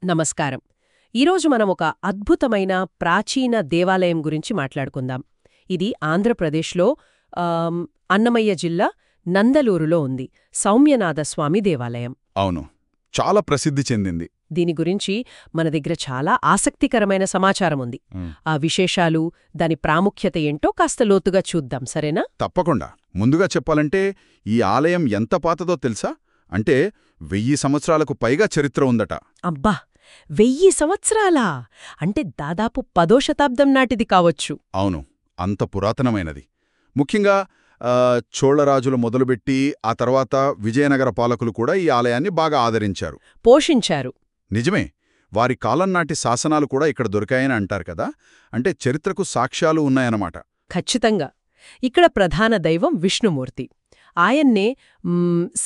నమస్కారం. ఈరోజు మనం ఒక అద్భుతమైన ప్రాచీన దేవాలయం గురించి మాట్లాడుకుందాం. ఇది ఆంధ్రప్రదేశ్లో అన్నమయ్య జిల్లా నందలూరులో ఉంది. సౌమ్యనాథస్వామి దేవాలయం. అవును, చాలా ప్రసిద్ధి చెందింది. దీని గురించి మన దగ్గర చాలా ఆసక్తికరమైన సమాచారం ఉంది. ఆ విశేషాలు, దాని ప్రాముఖ్యత ఏంటో కాస్త లోతుగా చూద్దాం, సరేనా? తప్పకుండా. ముందుగా చెప్పాలంటే ఈ ఆలయం ఎంత పాతదో తెలుసా? అంటే 1000 సంవత్సరాలకు పైగా చరిత్ర ఉందట. అబ్బా, 1000 సంవత్సరాలా? అంటే దాదాపు 10వ శతాబ్దం నాటిది కావచ్చు. అవును, అంత పురాతనమైనది. ముఖ్యంగా చోళరాజులు మొదలుపెట్టి ఆ తర్వాత విజయనగర పాలకులు కూడా ఈ ఆలయాన్ని బాగా ఆదరించారు, పోషించారు. నిజమే. వారి కాలం నాటి శాసనాలు కూడా ఇక్కడ దొరికాయని అంటారు కదా. అంటే చరిత్రకు సాక్ష్యాలు ఉన్నాయన్నమాట. ఖచ్చితంగా. ఇక్కడ ప్రధాన దైవం విష్ణుమూర్తి. ఆయన్నే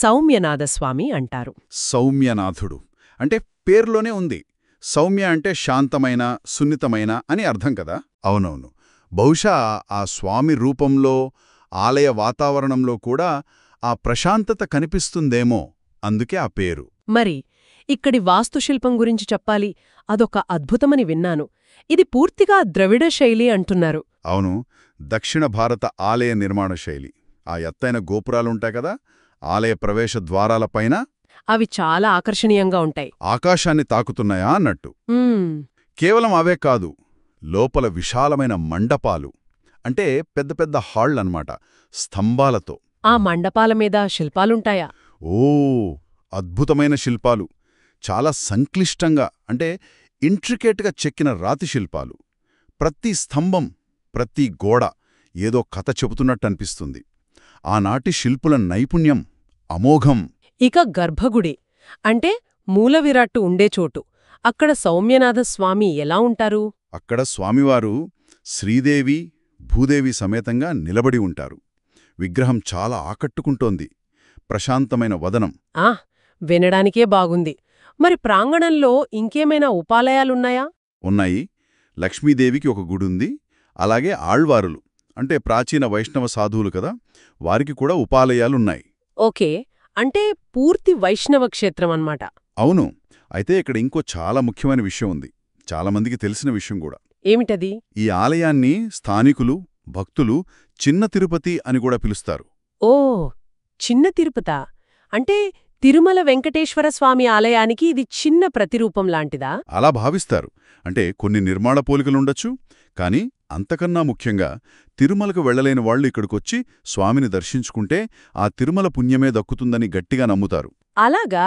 సౌమ్యనాథస్వామి అంటారు. సౌమ్యనాథుడు అంటే పేర్లోనే ఉంది. సౌమ్య అంటే శాంతమైన, సున్నితమైన అని అర్థం కదా. అవునవును. బహుశా ఆ స్వామి రూపంలో, ఆలయ వాతావరణంలో కూడా ఆ ప్రశాంతత కనిపిస్తుందేమో, అందుకే ఆ పేరు. మరి ఇక్కడి వాస్తుశిల్పం గురించి చెప్పాలి. అదొక అద్భుతమని విన్నాను. ఇది పూర్తిగా ద్రవిడ శైలి అంటున్నారు. అవును, దక్షిణ భారత ఆలయ నిర్మాణ శైలి. ఆ ఎత్తైన గోపురాలుంటాయి కదా, ఆలయ ప్రవేశ ద్వారాలపైన అవి చాలా ఆకర్షణీయంగా ఉంటాయి. ఆకాశాన్ని తాకుతున్నాయా అన్నట్టు. కేవలం అవే కాదు, లోపల విశాలమైన మండపాలు, అంటే పెద్ద పెద్ద హాళ్లన్నమాట, స్తంభాలతో. ఆ మండపాల మీద శిల్పాలుంటాయా? ఓ, అద్భుతమైన శిల్పాలు. చాలా సంక్లిష్టంగా, అంటే ఇంట్రికేట్గా చెక్కిన రాతి శిల్పాలు. ప్రతి స్తంభం, ప్రతి గోడ ఏదో కథ చెబుతున్నట్టనిపిస్తుంది. ఆనాటి శిల్పుల నైపుణ్యం అమోఘం. ఇక గర్భగుడి అంటే మూలవిరాట్టు ఉండే చోటు. అక్కడ సౌమ్యనాథస్వామి ఎలా ఉంటారు? అక్కడ స్వామివారు శ్రీదేవి, భూదేవి సమేతంగా నిలబడి ఉంటారు. విగ్రహం చాలా ఆకట్టుకుంటోంది. ప్రశాంతమైన వదనం. వినడానికే బాగుంది. మరి ప్రాంగణంలో ఇంకేమైనా ఉపాలయాలున్నాయా? ఉన్నాయి. లక్ష్మీదేవికి ఒక గుడుంది. అలాగే ఆళ్వారులు అంటే ప్రాచీన వైష్ణవ సాధువులు కదా, వారికి కూడా ఉపాలయాలున్నాయి. ఓకే, అంటే పూర్తి వైష్ణవ క్షేత్రం అన్నమాట. అవును. అయితే ఇక్కడ ఇంకో చాలా ముఖ్యమైన విషయం ఉంది, చాలామందికి తెలిసిన విషయం కూడా. ఏమిటది? ఈ ఆలయాన్ని స్థానికులు, భక్తులు చిన్న తిరుపతి అని కూడా పిలుస్తారు. ఓ, చిన్న తిరుపతా? అంటే తిరుమల వెంకటేశ్వర స్వామి ఆలయానికి ఇది చిన్న ప్రతిరూపం లాంటిదా? అలా భావిస్తారు. అంటే కొన్ని నిర్మాణ పోలికలుండొచ్చు, కానీ అంతకన్నా ముఖ్యంగా తిరుమలకు వెళ్లలేని వాళ్లు ఇక్కడికొచ్చి స్వామిని దర్శించుకుంటే ఆ తిరుమల పుణ్యమే దక్కుతుందని గట్టిగా నమ్ముతారు. అలాగా?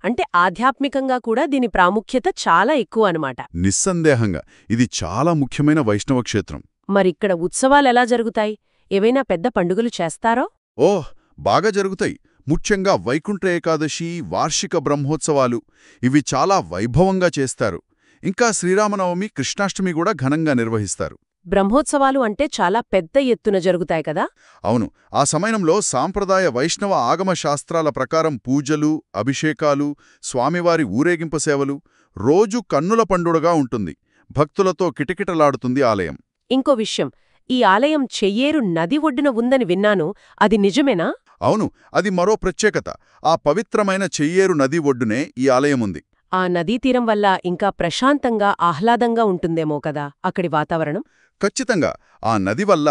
అంటే ఆధ్యాత్మికంగా కూడా దీని ప్రాముఖ్యత చాలా ఎక్కువ అనమాట. నిస్సందేహంగా ఇది చాలా ముఖ్యమైన వైష్ణవ క్షేత్రం. మరిక్కడ ఉత్సవాలెలా జరుగుతాయి? ఏవైనా పెద్ద పండుగలు చేస్తారో? ఓహ్, బాగా జరుగుతాయి. ముఖ్యంగా వైకుంఠ ఏకాదశి, వార్షిక బ్రహ్మోత్సవాలు, ఇవి చాలా వైభవంగా చేస్తారు. ఇంకా శ్రీరామనవమి, కృష్ణాష్టమి కూడా ఘనంగా నిర్వహిస్తారు. బ్రహ్మోత్సవాలు అంటే చాలా పెద్ద ఎత్తున జరుగుతాయి కదా? అవును. ఆ సమయంలో సాంప్రదాయ వైష్ణవ ఆగమ శాస్త్రాల ప్రకారం పూజలు, అభిషేకాలు, స్వామివారి ఊరేగింపు సేవలు, రోజు కన్నుల పండుగగా ఉంటుంది. భక్తులతో కిటకిటలాడుతుంది ఆలయం. ఇంకో విషయం, ఈ ఆలయం చెయ్యేరు నది ఒడ్డున ఉందని విన్నాను. అది నిజమేనా? అవును, అది మరో ప్రత్యేకత. ఆ పవిత్రమైన చెయ్యేరు నది ఒడ్డునే ఈ ఆలయముంది. ఆ నదీతీరం వల్ల ఇంకా ప్రశాంతంగా, ఆహ్లాదంగా ఉంటుందేమో కదా అక్కడి వాతావరణం? ఖచ్చితంగా. ఆ నది వల్ల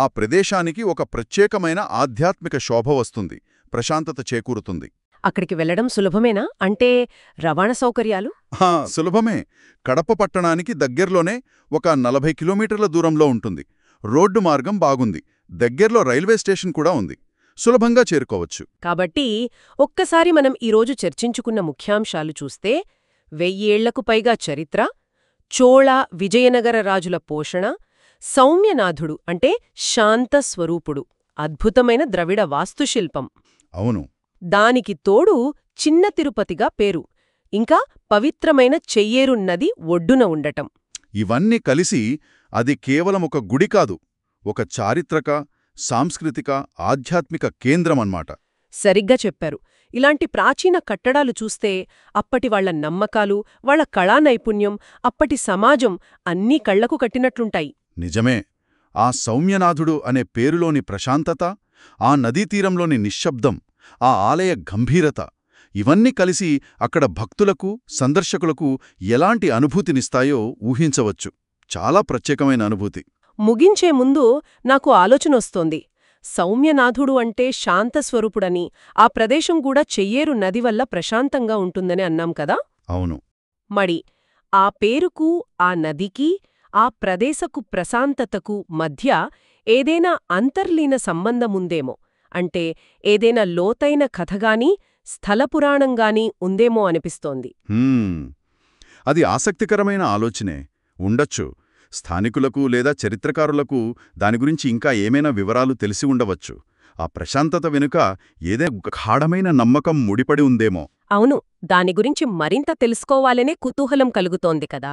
ఆ ప్రదేశానికి ఒక ప్రత్యేకమైన ఆధ్యాత్మిక శోభ వస్తుంది, ప్రశాంతత చేకూరుతుంది. అక్కడికి వెళ్లడం సులభమేనా? అంటే రవాణా సౌకర్యాలు? సులభమే. కడప పట్టణానికి దగ్గర్లోనే ఒక 40 కిలోమీటర్ల దూరంలో ఉంటుంది. రోడ్డు మార్గం బాగుంది. దగ్గర్లో రైల్వే స్టేషన్ కూడా ఉంది. సులభంగా చేరుకోవచ్చు. కాబట్టి ఒక్కసారి మనం ఈరోజు చర్చించుకున్న ముఖ్యాంశాలు చూస్తే, 1000 ఏళ్లకు పైగా చరిత్ర, చోళ విజయనగర రాజుల పోషణ, సౌమ్యనాథుడు అంటే శాంత స్వరూపుడు, అద్భుతమైన ద్రవిడ వాస్తుశిల్పం. అవును. దానికి తోడు చిన్న తిరుపతిగా పేరు, ఇంకా పవిత్రమైన చెయ్యేరు నది ఒడ్డున ఉండటం. ఇవన్నీ కలిసి అది కేవలం ఒక గుడి కాదు, ఒక చారిత్రక, సాంస్కృతిక, ఆధ్యాత్మిక కేంద్రమన్నమాట. సరిగ్గా చెప్పారు. ఇలాంటి ప్రాచీన కట్టడాలు చూస్తే అప్పటి వాళ్ల నమ్మకాలు, వాళ్ల కళా నైపుణ్యం, అప్పటి సమాజం అన్నీ కళ్లకు కట్టినట్లుంటాయి. నిజమే. ఆ సౌమ్యనాథుడు అనే పేరులోని ప్రశాంతత, ఆ నదీతీరంలోని నిశ్శబ్దం, ఆ ఆలయ గంభీరత, ఇవన్నీ కలిసి అక్కడ భక్తులకు సందర్శకులకు ఎలాంటి అనుభూతినిస్తాయో ఊహించవచ్చు. చాలా ప్రత్యేకమైన అనుభూతి. ముగించే ముందు నాకు ఆలోచనొస్తోంది. సౌమ్యనాథుడు అంటే శాంతస్వరూపుడని, ఆ ప్రదేశం కూడా చెయ్యేరు నది వల్ల ప్రశాంతంగా ఉంటుందని అన్నాం కదా. అవును. మరి ఆ పేరుకు, ఆ నదికి, ఆ ప్రదేశకు ప్రశాంతతకు మధ్య ఏదైనా అంతర్లీన సంబంధముందేమో, అంటే ఏదైనా లోతైన కథగానీ స్థలపురాణంగానీ ఉందేమో అనిపిస్తోంది. అది ఆసక్తికరమైన ఆలోచనే. ఉండొచ్చు. స్థానికులకు లేదా చరిత్రకారులకు దాని గురించి ఇంకా ఏమైనా వివరాలు తెలిసి ఉండవచ్చు. ఆ ప్రశాంతత వెనుక ఏదైనా గాఢమైన నమ్మకం ముడిపడి ఉందేమో. అవును, దాని గురించి మరింత తెలుసుకోవాలనే కుతూహలం కలుగుతోంది కదా.